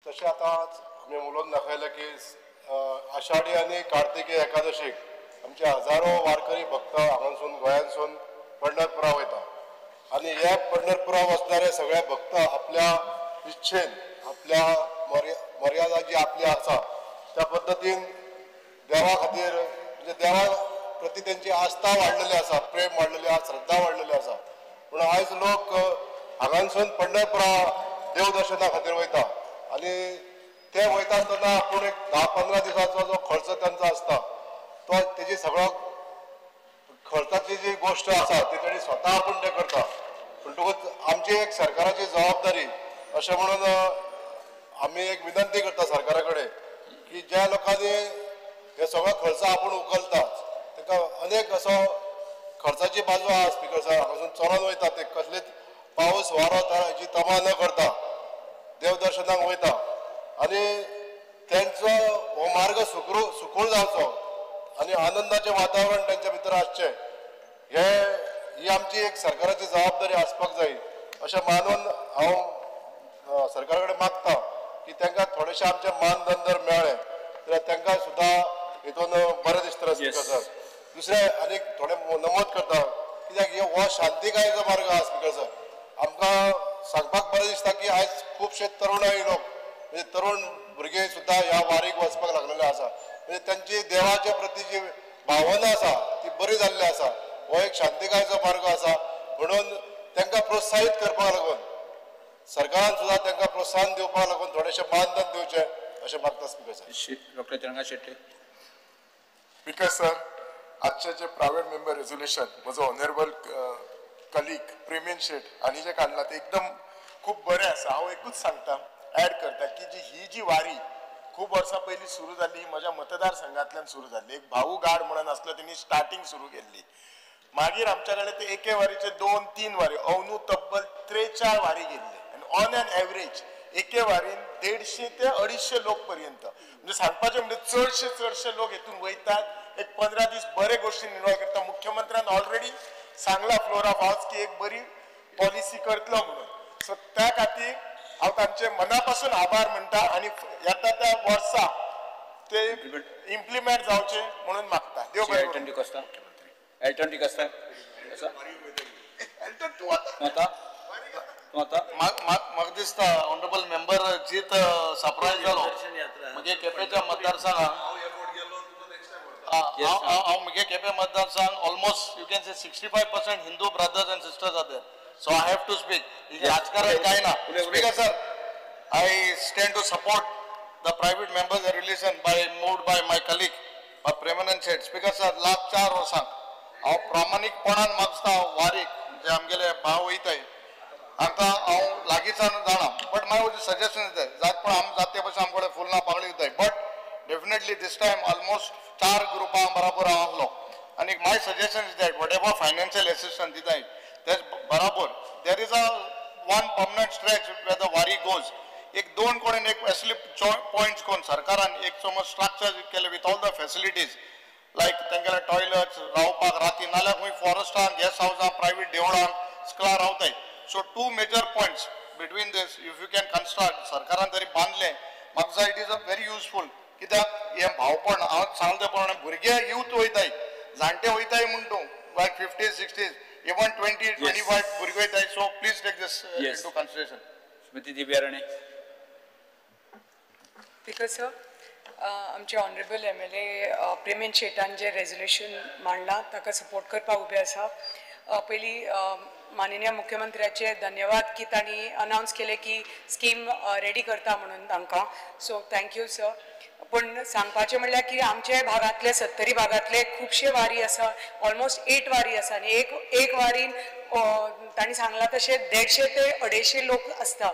तशें आतां आमी उलोवन दाखयलें की आषाढी आनी कार्तिकी एकादशीक आमचे हजारो वारकरी भक्त हांगासून गोंयांसून पंढरपुरा वयता आनी हे पंढरपुरा वचणारे सगळे भक्त आपल्या इच्छेन आपल्या मर्यादा जी आपली आसा त्या पद्दतीन देवा खातीर म्हणजे देवा प्रती त्यांची आस्था वाडलेली आसा, प्रेम वाडलेली आसा, श्रद्धा वाडलेली आसा. पूण आयज लोक हांगासून पंढरपुरा देव दर्शना खातीर वयता आनी ते वयता आसतना आपूण एक 10-15 दिसाचो जो खर्च तांचो आसता तो तेजी सगळो खर्चाची जी गोष्ट आसा ती तेणी स्वता आपूण ते करता. म्हणटकूच आमची एक सरकाराची जबाबदारी अशें म्हणून आमी एक विनंती करता सरकारा कडेन की ज्या लोकांनी हे सगळो खर्च आपूण उखलतात ताका अनेक असो खर्चाची बाजू आहा स्पिकर्सार हांगासून चलोन वयता ते कसलेच पावस वारो हेची तमा न करता देव दर्शनाक वयता आनी तेंचो हो मार्ग सुकूळ जावचो आनी आनंदाचें वातावरण तेंच्या भितर आसचें ही आमची एक सरकाराची जबाबदारी आसपाक जाय अशें मानून हांव सरकारा कडेन मागता की तांकां थोडेशें आमचें मानधन मेळ्ळें जाल्यार तांकां सुद्दां हितून बरें दिसतलें स्पिकर सर. दुसरें आनीक थोडें नमूद करता कित्याक हो शांतीकायेचो मार्ग आहा स्पिकर सर. आमकां सांगपाक बरें दिसता की आयज खुबशे तरुणाई लोक म्हणजे तरुण भुरगे सुद्दां ह्या वारीक वचपाक लागलेले आसा म्हणजे तांची देवाच्या प्रती जी भावना आसा ती बरी जाल्ली आसा. हो एक शांतीकायेचो मार्ग आसा म्हणून तांकां प्रोत्साहीत करपाक लागून सरकारान सुद्दां तांकां प्रोत्साहन दिवपाक लागून थोडेशें मानधन दिवचें अशें मागता स्पिकर सर. डॉक्टर तिरंगा शेट्टी. स्पिकर सर, आजचे जे प्रायव्हेट मेंबर रेझोल्युशन म्हजो ऑनरेबल कलीग प्रेमेन शेट हांणी जे काडला ते एकदम खूब बरें आसा. हांव एकूच सांगता ऍड करता की ही जी वारी खूब वर्सां पयलीं सुरू जाल्ली ही म्हज्या मतदारसंघांतल्यान सुरू जाल्ली. एक भाऊ गाड म्हणून आसलो तेणी स्टार्टींग सुरू केल्ली. मागीर आमच्या कडेन ते एके वारीचे 2-3 वारी अंदू तब्बल 43 वारी गेल्ले आनी ऑन एन एवरेज एके वारीन 150 ते 250 लोक पर्यंत म्हणजे सांगपाचें म्हणजे चडशे लोक हेतून वयतात. एक 15 दीस बरे गोष्टी निर्णय करता. मुख्यमंत्र्यान ऑलरेडी सांगला फ्लोर ऑफ हाऊस की एक बरी पॉलिसी करतलो म्हणून. सो त्या खातीर हांव तांचे मना पासून आभार म्हणटा आनी येता त्या वर्सा ते इम्प्लिमेंट जावचे म्हणून मागता. देव बरें करूं. एल्टन डिकोस्टा म्हाका दिसता ऑनरेबल मेंबर जीत सरप्रायज जालो म्हणजे केपेच्या मतदारसंघात हांव म्हगे केपें मतदारसंघ almost you can say 65% Hindu brothers and sisters are there. So I have to speak. राजकारण काय ना. Speaker sir, I stand to support the private members resolution moved by my colleague Premanand Shet. Speaker sir, last 4 वर्सांक हांव प्रामाणीकपणान मागता वारीक जे आमगेले भाव वयताय हांकां हांव लागींच्यान जाणा बट माय सजेशन दिताय जातपण आमी जाते भशेन आमचे कडेन फुलना पागळी दिताय but definitely this time almost 4 ग्रुपां बराबर हांव आसलो आनी my suggestion is that whatever financial assistance दिताय तेच बराबर there is one permanent stretch where the Wari goes. एक 2 कडेन एक स्लिप पॉयंट्स कोण सरकारान एक समज स्ट्रक्चर केले with all the facilities like तेंगेले टॉयलेट्स रावपाक राती नाल्यार खंय फॉरेस्टान गेस्ट हावसां प्रायव्हेट देवळान स्कलां रावताय. So 2 major points between these if you can construct सरकारान तरी बांदले म्हाका दिसता it is a very useful. कित्याक हे भावपण हांव सांगले ते प्रमाणे भुरगे यूथ वयताय जाणटे वयताय म्हणटू लायक 50s 60s इवन 20-25 भुरगे वयताय. So please take this into consideration. Smriti दिव्यारणे. स्पीकर सर, आमचे ऑनरेबल MLA प्रेमेन शेटान जे रेझोल्युशन मांडलां ताका सपोर्ट करपाक उबे आसा. पयली माननीय मुख्यमंत्र्याचे धन्यवाद की तांणी अनाउन्स केले की स्कीम रेडी करता म्हणून तांकां. So thank you sir. पण सांगपाचें म्हणल्यार की आमचे भागांतले 70 भागांतले खुबशे वारी आसा ऑलमोस्ट 8 वारी आसा आनी एक वारीन तांणी सांगलां तशें 150 ते 250 लोक आसता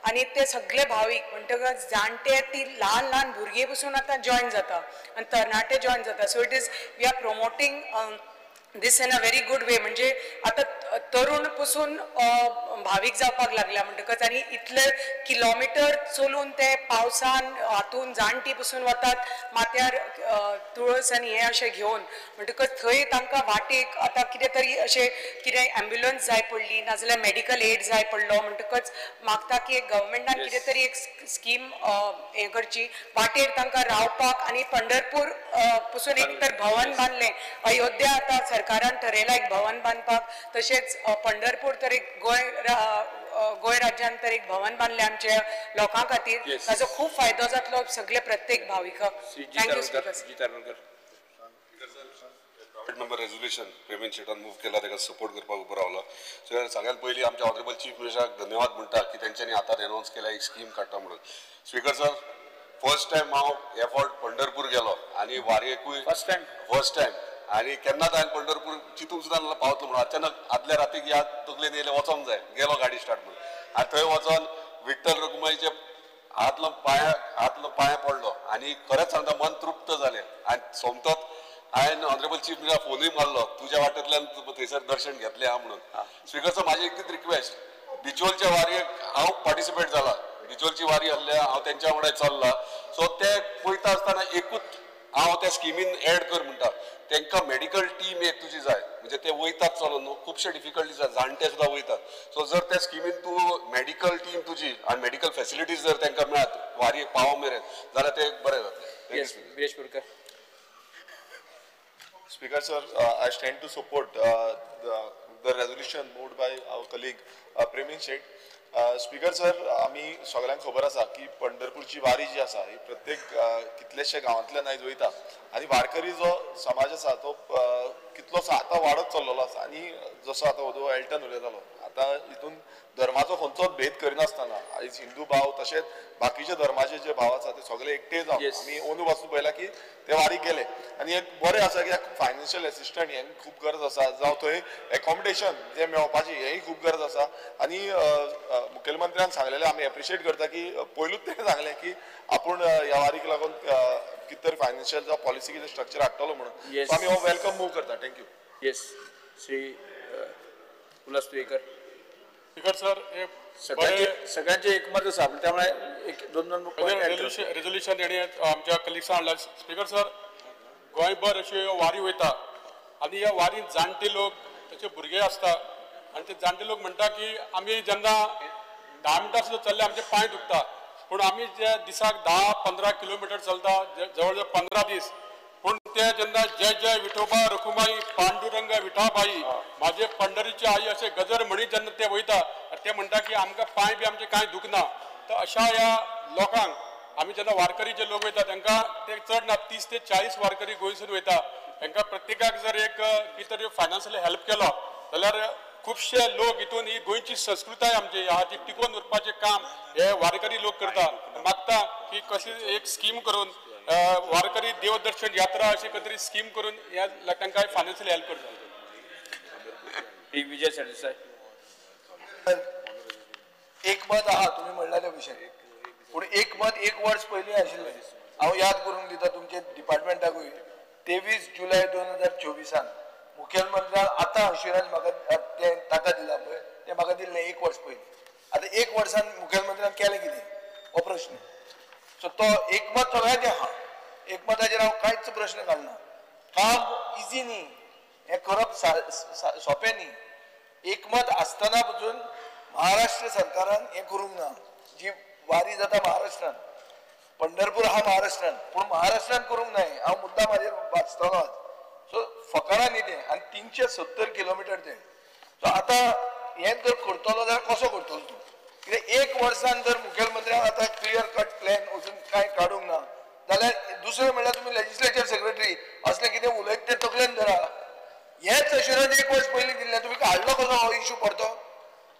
आनी ते सगळे भावीक म्हणटकच जाणटे ती ल्हान भुरगीं पसून आतां जॉयन जाता आनी तरणाटे जॉयन जाता. So it is we are promoting this in a very good way म्हणजे आता तरुण पसून भावीक जावपाक लागल्या म्हणटकच आनी इतले किलोमिटर चलून ते पावसान हातून जाणटी पसून वतात माथ्यार तुळस आनी हे अशें घेवन म्हणटकच थंय तांकां वाटेक आतां कितें तरी अशें कितें एम्ब्युलन्स जाय पडली नाजाल्यार मेडिकल एड जाय पडलो म्हणटकच मागता की गव्हर्मेंटान कितें तरी एक स्कीम हे करची वाटेर तांकां रावपाक आनी पंढरपूर पसून एक तर भवन बांदलें अयोध्या आतां सरकारान ठरयलां एक भवन बांदपाक तशेंच पंढरपूर तर एक गोंय राज्यान तर एक भवन बांदलें आमच्या लोकां खातीर ताजो खूब फायदो जातलो सगळे प्रत्येक भाविकाक thank you speaker private member resolution पेमेंट शेटान मूव केला ताका सपोर्ट करपाक उबो रावला सो सगळ्यात पयली आमच्या ऑनरेबल चीफ मिनिस्टराक धन्यवाद म्हणटा की तेंच्यांनी आतां अनाउन्स केला एक स्कीम काडटा म्हणून स्पीकर सर फर्स्ट टायम हांव ह्या फावट पंढरपूर गेलो आनी वारयेकूय फर्स्ट टायम आनी केन्नाच हांवें पंढरपूर चिंतूंक सुद्दां नासलो पावतलो म्हणून अचानक आदल्या रातीक याद तकलेन येयलें वचोंक जाय गेलो गाडी स्टार्ट म्हणून आनी थंय वचोन विठ्ठल रखुमाईचे हातलो पांया पडलो आनी खरेंच सांगता मन तृप्त जालें आनी सोमतोच हांवें ऑनरेबल चीफ मिनिस्टर फोनूय मारलो तुज्या वाटेंतल्यान थंयसर दर्शन घेतलें हा म्हणून स्पीकर सर म्हाजी एकूच रिक्वेस्ट बिचोलच्या वारयेक हांव पार्टिसिपेट जाला बिचोलची वारी आहल्या हांव तेंच्या वांगडा चल्ला सो ते पळयता आसतना एकूच हांव त्या स्किमीन एड कर म्हणटा तांकां मेडिकल टीम एक तुजी जाय म्हणजे ते वयतात चलोन न्हू खुबशे डिफिकल्टीज आसा जाणटे सुद्दां वयतात सो जर त्या स्किमीन तूं मेडिकल टीम तुजी आनी मेडिकल फॅसिलिटीज जर तांकां मेळत वारयेक पावो मेरेन जाल्यार ते बरें जातलें Speaker sir, I stand to support the resolution moved by our colleague Premin Shet. Speaker sir, आमी सगळ्यांक खबर आसा की पंढरपूरची वारी जी आसा ही प्रत्येक कितलेशे गांवांतल्यान आयज वयता आनी वारकरी जो समाज आसा तो कितलोसो आतां वाडत चल्लेलो आसा आनी जसो आतां वदू एल्टन उलयतालो आतां हितून धर्माचो खंयचोच भेद करिनासतना आयज हिंदू भाव तशेंच बाकीचे धर्माचे जे भाव आसा ते सगळे एकटे जावन आमी अंदू वचून पळयला की ते वारीक गेले आनी एक बरें आसा की फायनान्शियल एसिस्टंट हें खूब गरज आसा जावं थंय एकोमोडेशन जे मेळपाची हेंय खूब गरज आसा आनी मुखेलमंत्र्यान सांगलेलें आमी एप्रिशिएट करता की पयलूच तेणें सांगलें की आपूण ह्या वारीक लागून कितें तरी फायनान्शियल जावं पॉलिसी कितें स्ट्रक्चर हाडटलो म्हणून आमी हो वेलकम मूव करता thank you yes Shri Ulhas Tuyekar speaker sir सगळ्यांचे एकमत आसा त्यामुळे एक दोन रेजोल्युशन तेणी आमच्या कलिग्सान हाडला स्पीकर सर गोंयभर अशी वारी वयता आनी ह्या वारीन जाणटे लोक तशे भुरगे आसता आनी ते जाणटे लोक म्हणटा की आमी जेन्ना 10 मिनटां सुद्दां चल्ले आमचे पांय दुखता पूण आमी जे दिसाक 10-15 किलोमिटर चलता जवळ जवळ 15 दीस पूण ते जेन्ना जय जय विठोबा रखुमाई पांडुरंग विठाबाई माझे पंढरीची आई असे गजर म्हणी जेन्ना ते वयता ते म्हणटा की आमकां पांय बी आमचे कांय दुखना तर अशा ह्या लोकांक आमी जेन्ना वारकरी जे लोक वयता तांकां ते चड ना 30 ते 40 वारकरी गोंयसून वयता तांकां प्रत्येकाक जर एक कितें तरी फायनान्शियल हेल्प केलो जाल्यार खुबशे लोक हितून ही गोंयची संस्कृताय आमची हाची टिकोवन उरपाचें काम हे वारकरी लोक करता मागता की कशी एक स्कीम करून वारकरी देवदर्शन यात्रा अशी खंय स्कीम करून ह्या तांकां फायनान्शियल हेल्प करता विजय सरदेसाय एकमत आहा तुम्ही म्हणलेले विशय पूण एकमत एक वर्स पयलीं आशिल्लें हांव याद करून दिता तुमचे डिपार्टमेंटाकूय 23 जुलय 2024 मुखेलमंत्र्यान आतां अश्युरन्स म्हाका ते ताका दिला पळय ते म्हाका दिल्लें एक वर्स पयलीं आतां एक वर्सान मुखेलमंत्र्यान केलें कितें हो प्रश्न सो तो एकमत सगळ्यांचें आहा एकमताचेर हांव कांयच प्रश्न घालना काम इजी न्ही हें करप सोंपें न्ही एकमत आसतना पसून महाराष्ट्र सरकारान हें करूंक ना जी वारी जाता महाराष्ट्रान पंढरपूर हा महाराष्ट्रान पूण महाराष्ट्रान करूंक ना हांव मुद्दाम हाजेर वाचतलो सो फकाणां न्ही तें आनी 370 किलोमिटर तें सो आतां हें जर करतलो जाल्यार कसो करतलो तूं कित्याक एक वर्सान जर मुखेलमंत्र्यान आतां क्लियर कट प्लॅन अजून कांय काडूंक ना जाल्यार दुसरें म्हणल्यार तुमी लेजिस्लेचर सेक्रेटरी असलें कितें उलयता तें तकलेन धरा हेच अश्युरन्स एक वर्स पयलीं दिल्लें तुमी काडलो कसो हो इश्यू पडतो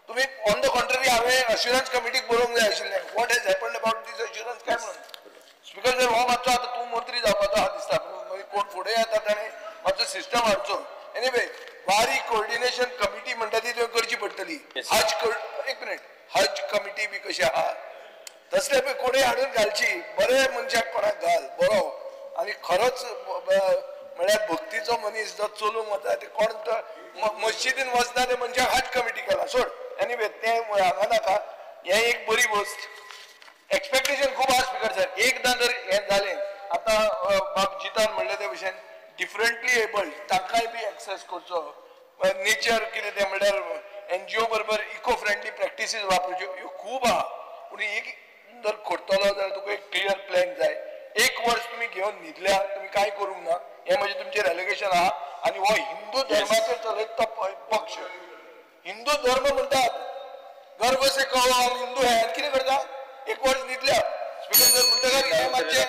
तुमी ऑन द कॉन्ट्ररी हांवें अश्युरन्स कमिटीक बरोवंक जाय आशिल्लें what has happened about these assurance काय म्हणून स्पीकर जर हो मातसो आतां तूं मंत्री जावपाचो आहा दिसता मागीर कोण फुडें येता ताणें मातसो सिस्टम हाडचो एनीवे वारी कोऑर्डिनेशन कमिटी म्हणटा ती तुवें करची पडटली एक मिनीट हज कमिटी बी कशी आहा तसले बी कोणें हाडून घालची बरे मनशाक कोणाक घाल बरो आनी खरोच म्हळ्यार भक्तीचो मनीस जो चलूंक वता ते कोण तो मस्जिदीन वचना ते मनशाक हज कमिटी केला सोड एनीवे ते हांगा नाका हे एक बरी गोष्ट एक्सपेक्टेशन खूप आहा स्पीकर सर एकदां जर हें जालें आतां बाब जितान म्हणले त्या विशयान डिफरंटली एबल्ड तांकांय बी एक्सेस करचो नेचर कितें तें म्हणल्यार NGO बरोबर इको फ्रेंडली प्रॅक्टिसीस वापरच्यो ह्यो खूब आहा पूण एक जर करतलो जाल्यार तुका एक क्लियर प्लॅन जाय एक वर्स तुमी घेवन न्हिदल्या तुमी कांय करूंक ना हें म्हणजे तुमचेर एलिगेशन आहा आनी हो हिंदू धर्माचेर चलयता पक्ष हिंदू धर्म म्हणटात गर्व से कहो हम हिंदू है कितें करता एक वर्स न्हिदल्या स्पीकर सर म्हणटकर हें मातशें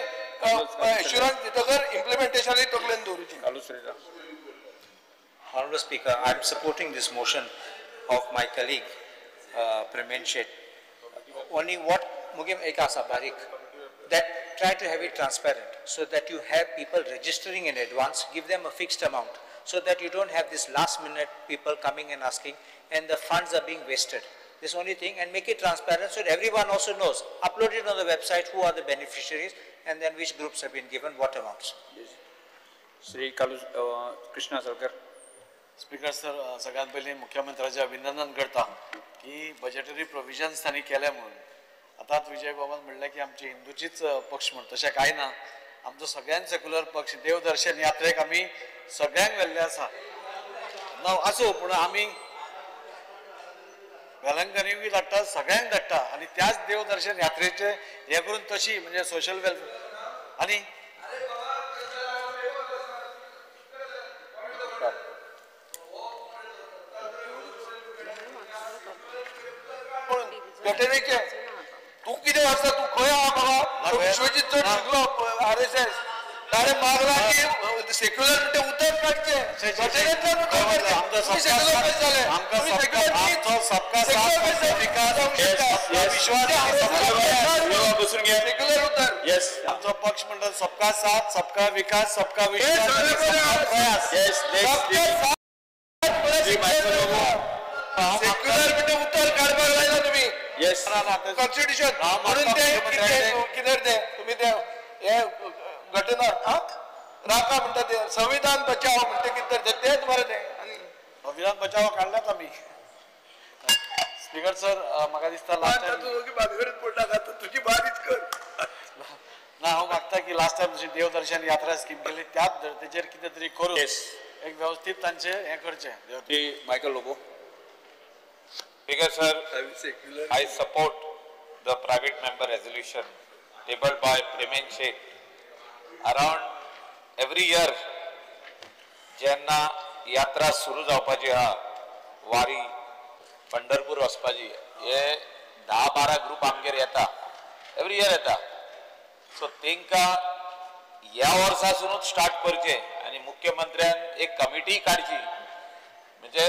एश्युरन्स दितकर इम्प्लिमेंटेशनूय तकलेन दवरची. Honorable Speaker, I am supporting this motion of my colleague Pramen Shet. Only what Mugim Ekasa Barik, that try to have it transparent so that you have people registering in advance, give them a fixed amount so that you don't have this last minute people coming and asking and the funds are being wasted. This only thing, and make it transparent so that everyone also knows. Upload it on the website who are the beneficiaries and then which groups have been given what amounts. Shri Krishna Sarkar. Speaker sir सगळ्यात पहिले मुख्यमंत्र्याचे अभिनंदन करता की budgetary provisions त्यांनी केले म्हणून आताच विजय बाबान म्हणले की आमची हिंदूचीच पक्ष म्हणून तशें कांय ना आमचो सगळ्यांत सेक्युलर पक्ष देवदर्शन यात्रेक आमी सगळ्यांक व्हेल्ले आसा न आसूं पूण आमी वेलंकनीय धाडटा सगळ्यांक धाडटा आनी त्याच देवदर्शन यात्रेचे हे करून तशी म्हणजे सोशल वेलफेअर आनी घटनेचे तू कितें आसा तू खंय आहा बाबा विश्वजीत चड शिकलो RSS डायरेक्ट मागला की सेक्युलर म्हणटा उतर काडचे घटनेंतल्यान सेक्युलर उतर आमचो पक्ष म्हणटा सबका साथ सबका विकास सबका विश्वास सेक्युलर म्हणटा उतर काडपाक लायला तुमी कॉन्स्टिट्यूशन म्हणून ते कितें ते तुमी ते हे घटना राखा म्हणटा ते संविधान बचाव म्हणटा कितें तेच मरे ते संविधान बचाव काढल्यात आमी स्पीकर सर म्हाका दिसता लास्ट टायम भानगडीत पडला का तुजी बारीच कर ना हांव मागता की लास्ट टायम जशी देवदर्शन यात्रा स्कीम केली त्याच धर्तेचेर कितें तरी करून एक व्यवस्थित तांचे हे करचें. Michael Lobo. Speaker sir, I support the private member resolution tabled by Pramen Shet. Around every year, जेन्ना यात्रा सुरू जावपाची आहा वारी पंढरपूर वचपाची हे 10-12 ग्रुप आमगेर येता एवरी इयर येता सो तेंकां ह्या वर्सासूनच स्टार्ट करचे आनी मुख्यमंत्र्यान एक कमिटी काडची म्हणजे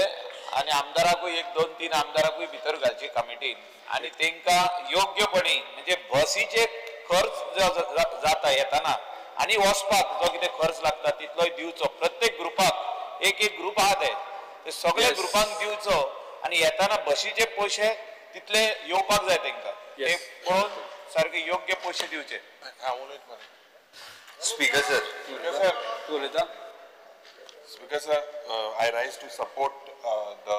आनी आमदाराकूय 1-2-3 आमदाराकूय भितर घालची कमिटीन आनी तेंकां योग्यपणी म्हणजे बसीचे खर्च जाता येताना आनी वचपाक जो कितें खर्च लागता तितलोय दिवचो प्रत्येक ग्रुपाक एक ग्रुप आहा ते सगळे ग्रुपांक दिवचो आनी येताना बसीचे पयशे तितले येवपाक जाय तेंकां ते पळोवन सारके योग्य पयशे दिवचे. Speaker sir. Speaker sir, I rise to support the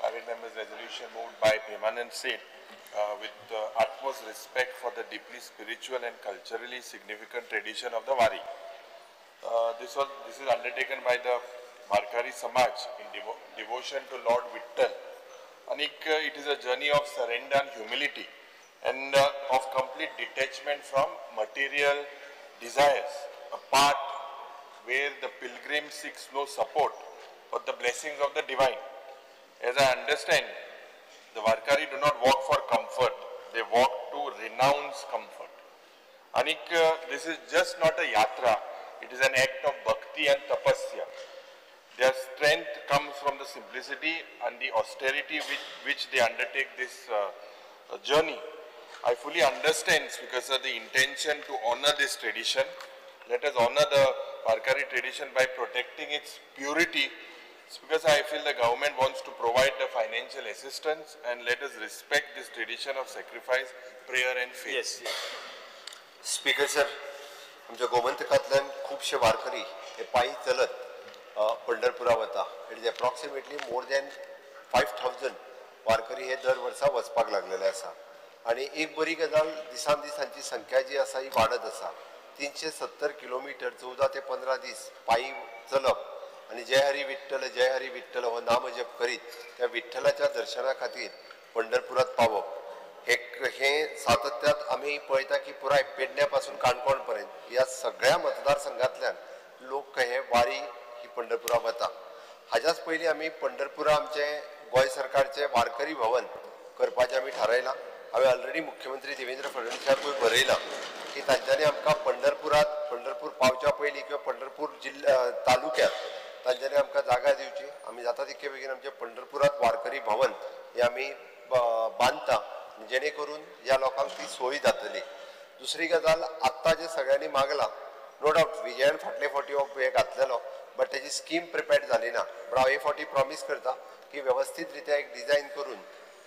private members resolution moved by Pramen Shet with utmost respect for the deeply spiritual and culturally significant tradition of the Wari. This is undertaken by the Varkari Samaj in devotion to Lord Vittal. And it is a journey of surrender and humility and of complete detachment from material desires, a path where the pilgrim seeks no support but the blessings of the divine. As I understand, the Varkari do not walk for comfort, they walk to renounce comfort. Anik, this is just not a yatra, it is an act of bhakti and tapasya. Their strength comes from the simplicity and the austerity with which they undertake this journey. I fully understand because of the intention to honor this tradition. Let us honor the Varkari tradition by protecting its purity, because I feel the government wants to provide the financial assistance, and let us respect this tradition of sacrifice, prayer and faith. Speaker sir, आमच्या गोमंतकांतल्यान खूबशे वारकरी हे पायी चलत पंढरपुरा वता. It is approximately more than 5000 वारकरी हे दर वर्सा वचपाक लागलेले आसा. आणि एक बरी गजाल दिसान दीस हांची संख्या जी आसा ही वाडत आसा. 370 किलोमीटर 14 ते 15 दीस पायी चलप आणि जय हरी विठ्ठल हो नाम जप करीत त्या विठ्ठलाच्या दर्शना खातीर पंढरपुरात पावप हे सातत्यात आम्ही पळयता की पुराय पेडण्या पासून काणकोण पर्यंत या सगळ्या मतदारसंघातल्यान लोक हे वारी ही पंढरपुरा वता. हाच्याच पयलीं आमी पंढरपुरा आमचे गोंय सरकारचे वारकरी भवन करपाचें आमी थारायलां. हांवें ऑलरेडी मुख्यमंत्री देवेंद्र फडणवीसाकूय बरयलां की तांच्यांनी आमकां पंढरपूर पावच्या पयलीं किंवा पंढरपूर तालुक्यात तांच्यांनी आमकां जागा दिवची. आमी जाता तितके बेगीन आमचे पंढरपुरात वारकरी भवन हे आमी बांदता जेणे करून ह्या लोकांक ती सोय जातली. दुसरी गजाल आत्ता जे सगळ्यांनी मागला नो डावट विजयान फाटले फावटी हो हे घातलेलो बट तेजी स्कीम प्रिपेर्ड जाली ना. पण हांव हे फावटी प्रॉमिस करता की व्यवस्थीत रित्या एक डिझायन करून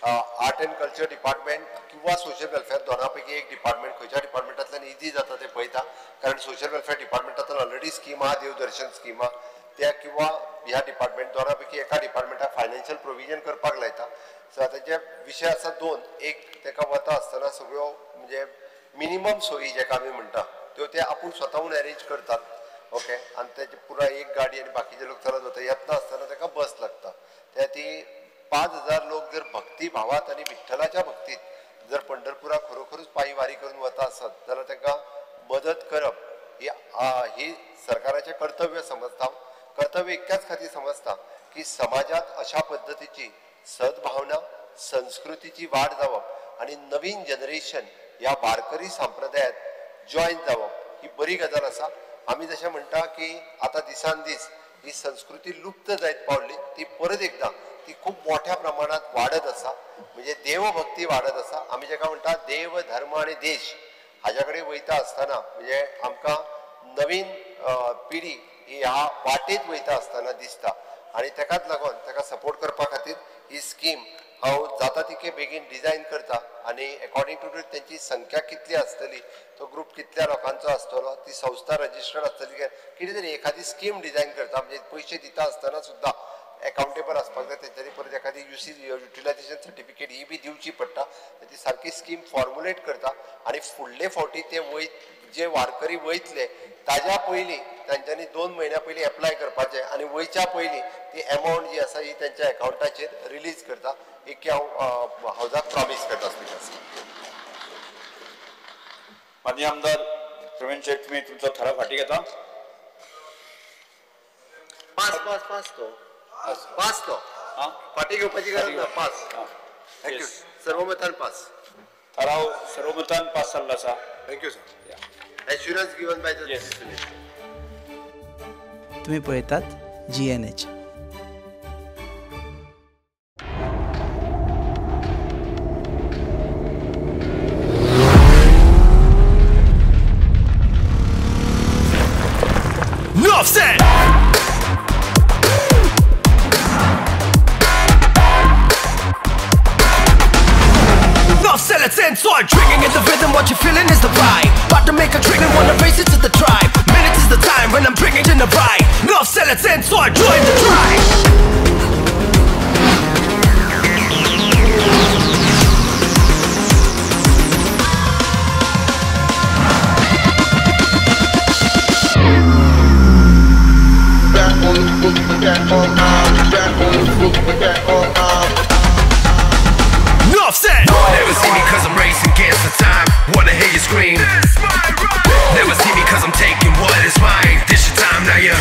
आर्ट एंड कल्चर डिपार्टमेंट किंवा सोशल वेलफेअर दोना पैकी एक डिपार्टमेंट खंयच्या डिपार्टमेंटांतल्यान इजी जाता ते पळयता. कारण सोशल वेलफेअर डिपार्टमेंटांतल्यान ऑलरेडी स्कीम आहा देवदर्शन स्कीम आहा त्या किंवा ह्या डिपार्टमेंट दोना पैकी एका डिपार्टमेंटाक फायनान्शियल प्रोविजन करपाक लायता. सो ताचे विशय आसा दोन. एक तेका वता आसतना सगळ्यो म्हणजे मिनिमम सोयी जेका आमी म्हणटा त्यो ते आपूण स्वताहून अरेंज करतात. ओके आनी तेजे पुराय एक गाडी आनी बाकीचे लोक चलत वता. येतना आसतना तेका बस लागता. त्या ती 5000 लोक जर भक्ती भावात आणि विठ्ठलाच्या भक्तीत जर पंढरपुरा खरोखरूच पायी वारी करून वता आसत जाल्यार ताका मदत करप ही सरकाराचें कर्तव्य समजता. कर्तव्य इतक्याच खातीर समजता की समाजात अशा पद्धतीची सद्भावना संस्कृतीची वाढ जावप आणि नवीन जनरेशन ह्या वारकरी संप्रदायात जॉईन जावप ही बरी गजाल आसा. आमी जशें म्हणटा की आतां दिसान दीस ही संस्कृती लुप्त जायत पावली ती परत एकदा ती खूप मोठ्या प्रमाणात वाढत आसा. म्हणजे देवभक्ती वाढत आसा. आमी जेका म्हणटा देव धर्म आणि देश हाज्या कडेन वयता आसतना म्हणजे आमकां नवीन पिढी ही ह्या वाटेत वयता आसतना दिसता. आणि तेकाच लागून ताका सपोर्ट करपा खातीर ही स्कीम हांव जाता तितके बेगीन डिझायन करता. आणि अकॉर्डिंग टू त्यांची संख्या कितली आसतली तो ग्रुप कितल्या लोकांचो आसतलो ती संस्था रजिस्टर्ड आसतली कितें तरी एखादी स्कीम डिझायन करता. म्हणजे पयशे दिता आसतना सुद्दां अकाउंटेबल आसपाक जाय. तेंच्यांनी परत एखादी युटिलायझेशन सर्टिफिकेट ही बी दिवची पडटा. ती सारकी स्कीम फॉर्मुलेट करता. आणि फुडले फावटी ते जे वारकरी वयतले ताज्या पयलीं तांच्यांनी 2 म्हयन्या पयलीं एप्लाय करपाचें आणि वयच्या पयलीं ती अमावंट जी आसा ही त्यांच्या अकाउंटाचेर रिलीज करता. एक हांव हावजाक प्रॉमिस करता. माननीय आमदार प्रवीण शेट तुम्ही तुमचा ठराव फाटी घेता. पास तो फाटी घेवपाची गरज ना. Pass thank you. सर्वमतान पास. ठराव सर्वमतान पास जाल्लो आसा. Thank you sir. Assurance given by the तुम्ही पळयतात GNH. Enough said. Enough said, let's end. So I'm drinking in the rhythm, what you're feeling is the vibe. About to make a drink and wanna race it to the tribe. Minutes is the time when I'm bringing in the ride. Enough said, let's end. So I join the tribe. Enough said. Never see me cause I'm racing against the time. Wanna hear you scream. Never see me cause I'm taking what is mine. This your time now, yeah.